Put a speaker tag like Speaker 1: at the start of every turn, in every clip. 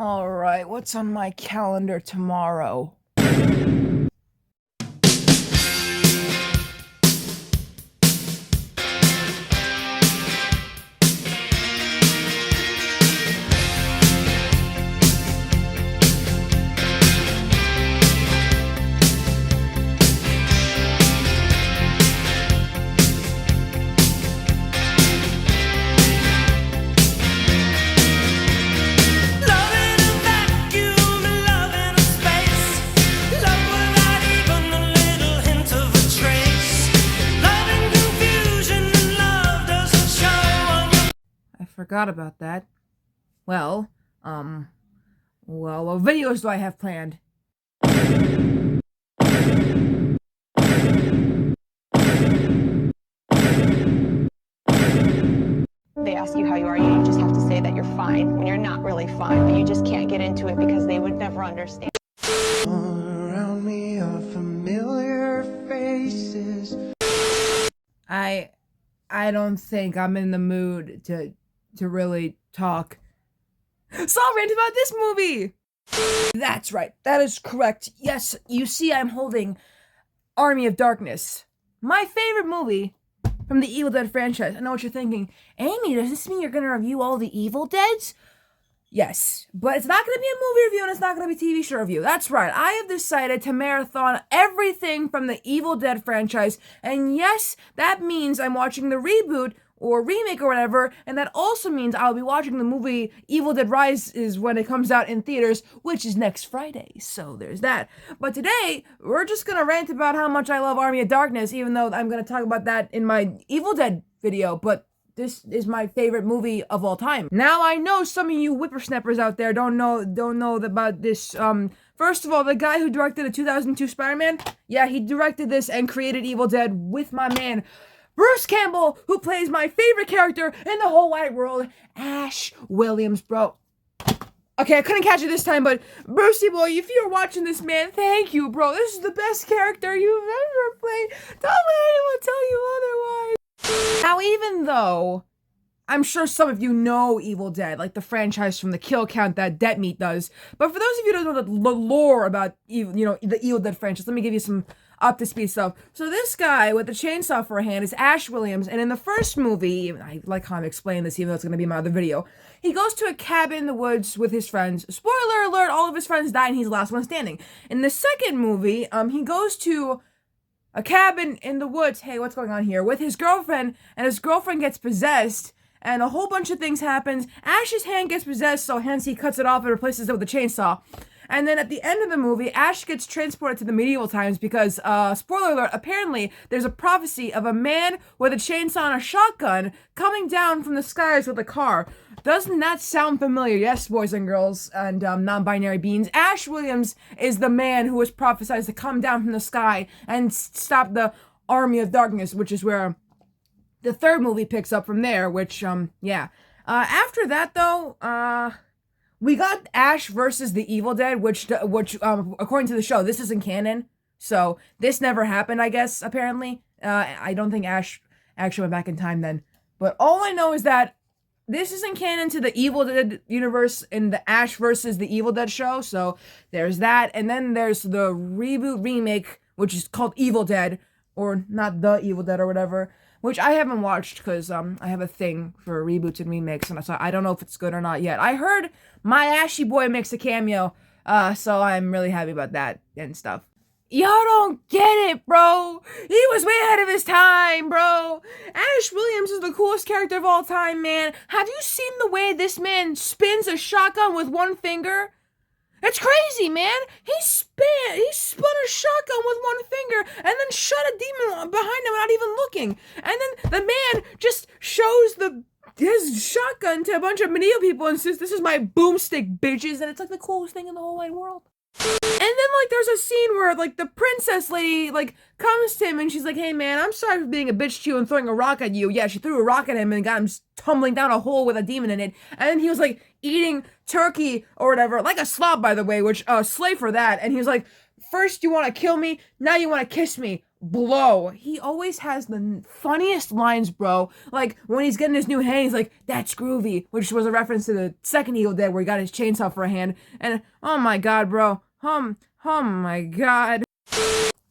Speaker 1: All right, what's on my calendar tomorrow? I forgot about that. Well, what videos do I have planned?
Speaker 2: They ask you how you are, you just have to say that you're fine when you're not really fine, but you just can't get into it because they would never understand.
Speaker 3: All around me are familiar faces.
Speaker 1: I don't think I'm in the mood to really talk. So I'll rant about this movie! That's right, that is correct. Yes, you see I'm holding Army of Darkness. My favorite movie from the Evil Dead franchise. I know what you're thinking. Amy, does this mean you're gonna review all the Evil Deads? Yes, but it's not gonna be a movie review and it's not gonna be a TV show review. That's right, I have decided to marathon everything from the Evil Dead franchise, and yes, that means I'm watching the reboot or remake or whatever, and that also means I'll be watching the movie Evil Dead Rises when it comes out in theaters, which is next Friday, so there's that. But today, we're just gonna rant about how much I love Army of Darkness, even though I'm gonna talk about that in my Evil Dead video, but this is my favorite movie of all time. Now I know some of you whippersnappers out there don't know about this. First of all, the guy who directed the 2002 Spider-Man, yeah, he directed this and created Evil Dead with my man, Bruce Campbell, who plays my favorite character in the whole wide world, Ash Williams, bro. Okay, I couldn't catch it this time, but Brucey boy, if you're watching this, man, thank you, bro. This is the best character you've ever played. Don't let anyone tell you otherwise. Now, even though I'm sure some of you know Evil Dead, like the franchise from the kill count that Dead Meat does, but for those of you who don't know the lore about the Evil Dead franchise, let me give you some up-to-speed stuff. So this guy with the chainsaw for a hand is Ash Williams, and in the first movie, I like how I'm explaining this even though it's going to be in my other video, he goes to a cabin in the woods with his friends. Spoiler alert, all of his friends die and he's the last one standing. In the second movie, he goes to a cabin in the woods, hey, what's going on here, with his girlfriend, and his girlfriend gets possessed, and a whole bunch of things happens. Ash's hand gets possessed, so hence he cuts it off and replaces it with a chainsaw. And then at the end of the movie, Ash gets transported to the medieval times because, spoiler alert, apparently there's a prophecy of a man with a chainsaw and a shotgun coming down from the skies with a car. Doesn't that sound familiar? Yes, boys and girls and non-binary beings. Ash Williams is the man who was prophesied to come down from the sky and stop the Army of Darkness, which is where the third movie picks up from there, which, yeah. After that, though, we got Ash versus the Evil Dead, which, according to the show, this isn't canon. So, this never happened, I guess, apparently. I don't think Ash actually went back in time then. But all I know is that this isn't canon to the Evil Dead universe in the Ash versus the Evil Dead show. So, there's that. And then there's the reboot remake, which is called Evil Dead, or not The Evil Dead or whatever, which I haven't watched because I have a thing for reboots and remakes, and so I don't know if it's good or not yet. I heard my Ashy boy makes a cameo, so I'm really happy about that and stuff. Y'all don't get it, bro. He was way ahead of his time, bro. Ash Williams is the coolest character of all time, man. Have you seen the way this man spins a shotgun with one finger? It's crazy, man. He spun a shotgun with one finger and then shot a demon behind him without even looking. And then the man just shows his shotgun to a bunch of medieval people and says, "This is my boomstick, bitches," and it's like the coolest thing in the whole wide world. And then, like, there's a scene where, like, the princess lady, like, comes to him and she's like, "Hey, man, I'm sorry for being a bitch to you and throwing a rock at you." Yeah, she threw a rock at him and got him tumbling down a hole with a demon in it. And then he was, like, eating turkey or whatever, like a slob, by the way, which, slay for that. And he was like, "First you want to kill me, now you want to kiss me. blow. He always has the funniest lines, bro. Like, when he's getting his new hand, he's like, that's groovy, which was a reference to the second Evil Dead where he got his chainsaw for a hand. And, oh my god, bro. Oh my god.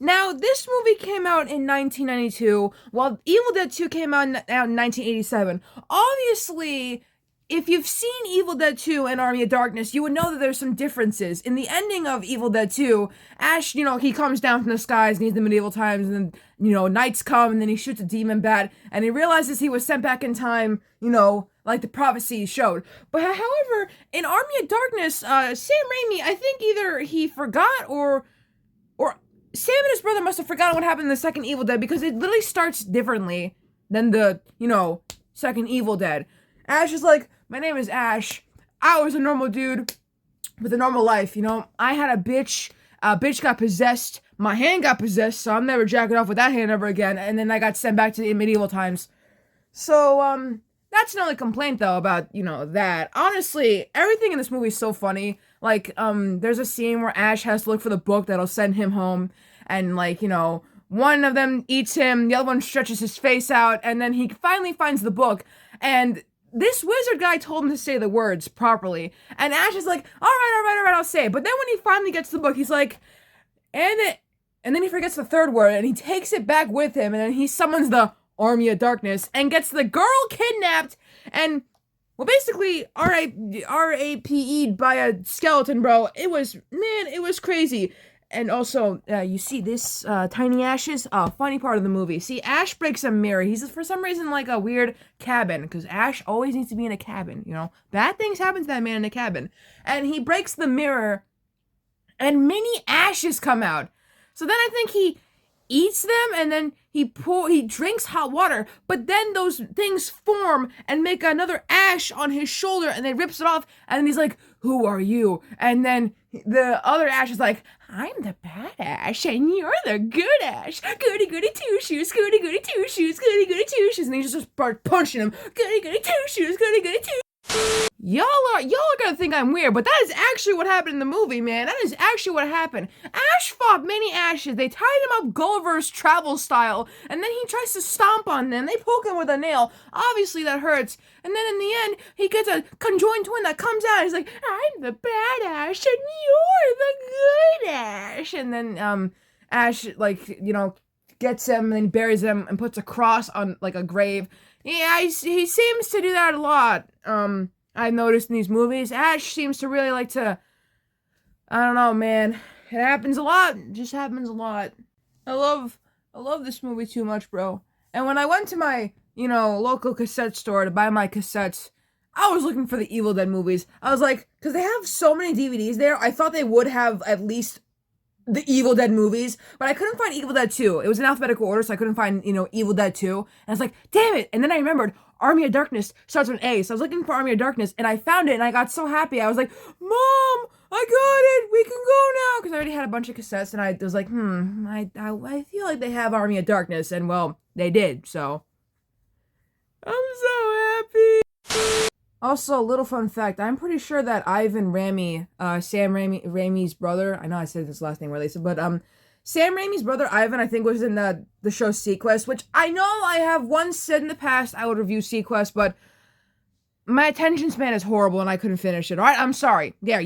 Speaker 1: Now, this movie came out in 1992, while Evil Dead 2 came out in 1987. Obviously, if you've seen Evil Dead 2 and Army of Darkness, you would know that there's some differences. In the ending of Evil Dead 2, Ash, he comes down from the skies and he's in the medieval times, and then, nights come, and then he shoots a demon bat, and he realizes he was sent back in time, like the prophecy showed. But however, in Army of Darkness, Sam Raimi, I think either he forgot or Sam and his brother must have forgotten what happened in the second Evil Dead, because it literally starts differently than the, second Evil Dead. Ash is like, my name is Ash. I was a normal dude with a normal life, I had a bitch got possessed, my hand got possessed, so I'm never jacking off with that hand ever again, and then I got sent back to the medieval times. So, that's an only complaint, though, about, that. Honestly, everything in this movie is so funny. Like, there's a scene where Ash has to look for the book that'll send him home, and, like, one of them eats him, the other one stretches his face out, and then he finally finds the book, and this wizard guy told him to say the words properly, and Ash is like, all right, I'll say it. But then when he finally gets the book, he's like, and then he forgets the third word, and he takes it back with him, and then he summons the Army of Darkness, and gets the girl kidnapped, and, well, basically, R.A.P.E'd by a skeleton, bro. It was crazy. And also, you see this, Tiny Ash's, funny part of the movie. See, Ash breaks a mirror. He's, for some reason, like a weird cabin, because Ash always needs to be in a cabin, Bad things happen to that man in a cabin. And he breaks the mirror, and mini ashes come out. So then I think he eats them, and then he drinks hot water, but then those things form and make another ash on his shoulder, and then rips it off, and then he's like, who are you? And then the other Ash is like, I'm the bad Ash, and you're the good Ash. Goody goody two shoes, goody goody two shoes, goody goody two shoes, and he just starts punching him. Goody goody two shoes, goody goody two. Y'all are gonna think I'm weird, but that is actually what happened in the movie, man. That is actually what happened. Ash fought many Ashes. They tied him up Gulliver's Travel style, and then he tries to stomp on them. They poke him with a nail. Obviously, that hurts. And then in the end, he gets a conjoined twin that comes out. He's like, I'm the bad Ash, and you're the good Ash. And then, Ash, gets him, and then buries him, and puts a cross on, like, a grave. Yeah, he seems to do that a lot. I've noticed in these movies, Ash seems to really like to, I don't know, man. It happens a lot. It just happens a lot. I love this movie too much, bro. And when I went to my, local cassette store to buy my cassettes, I was looking for the Evil Dead movies. I was like, because they have so many DVDs there, I thought they would have at least the Evil Dead movies, but I couldn't find Evil Dead 2. It was in alphabetical order, so I couldn't find, Evil Dead 2. And I was like, damn it! And then I remembered, Army of Darkness starts with an A, so I was looking for Army of Darkness, and I found it, and I got so happy. I was like, Mom, I got it! We can go now! Because I already had a bunch of cassettes, and I was like, I feel like they have Army of Darkness, and, well, they did, so. I'm so happy! Also, little fun fact, I'm pretty sure that Ivan Raimi, Sam Raimi's brother, I know I said his last name really, but, Sam Raimi's brother, Ivan, I think was in the show Sequest, which I know I have once said in the past I would review Sequest, but my attention span is horrible and I couldn't finish it, alright? I'm sorry. Yeah,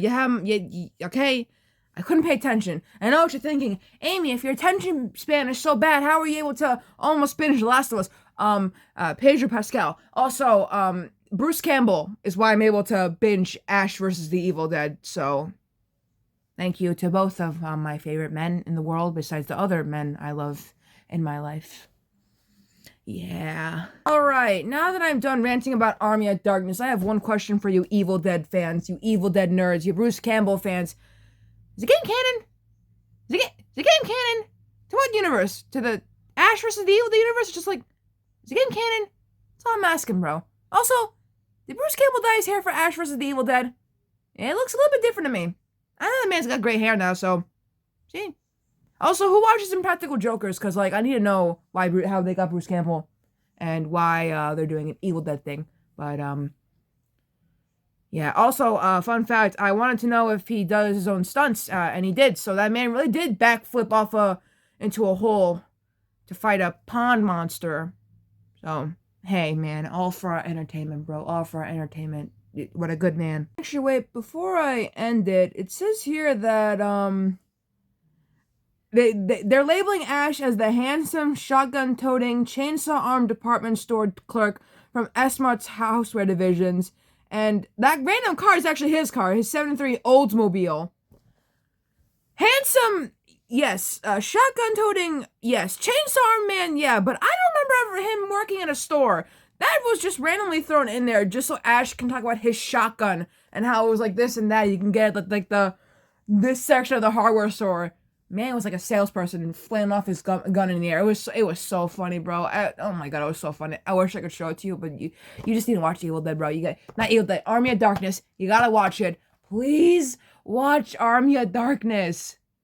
Speaker 1: okay? I couldn't pay attention. I know what you're thinking. Amy, if your attention span is so bad, how are you able to almost finish The Last of Us? Pedro Pascal. Also, Bruce Campbell is why I'm able to binge Ash vs. the Evil Dead, so thank you to both of my favorite men in the world, besides the other men I love in my life. Yeah. Alright, now that I'm done ranting about Army of Darkness, I have one question for you Evil Dead fans, you Evil Dead nerds, you Bruce Campbell fans. Is it getting canon? Is it getting canon? To what universe? To the Ash vs. the Evil Dead universe? Just like, is it getting canon? That's all I'm asking, bro. Also, did Bruce Campbell dye his hair for Ash vs. the Evil Dead? It looks a little bit different to me. I know the man's got gray hair now, so. See? Also, who watches Impractical Jokers? Because, I need to know how they got Bruce Campbell and why they're doing an Evil Dead thing. But, yeah. Also, fun fact, I wanted to know if he does his own stunts, and he did. So that man really did backflip off into a hole to fight a pond monster. So, hey, man, all for our entertainment, bro. All for our entertainment. What a good man. Actually, wait, before I end it, it says here that, they're labeling Ash as the handsome, shotgun-toting, chainsaw-armed department store clerk from Esmart's houseware divisions. And that random car is actually his car, his 73 Oldsmobile. Handsome, yes. Shotgun-toting, yes. Chainsaw man, yeah. But I don't remember ever him working at a store. That was just randomly thrown in there just so Ash can talk about his shotgun and how it was like this and that. You can get like this section of the hardware store. Man was like a salesperson and flailing off his gun in the air. It was so funny, bro. Oh my god, it was so funny. I wish I could show it to you, but you just need to watch Evil Dead, bro. You got not Evil Dead, Army of Darkness. You gotta watch it. Please watch Army of Darkness.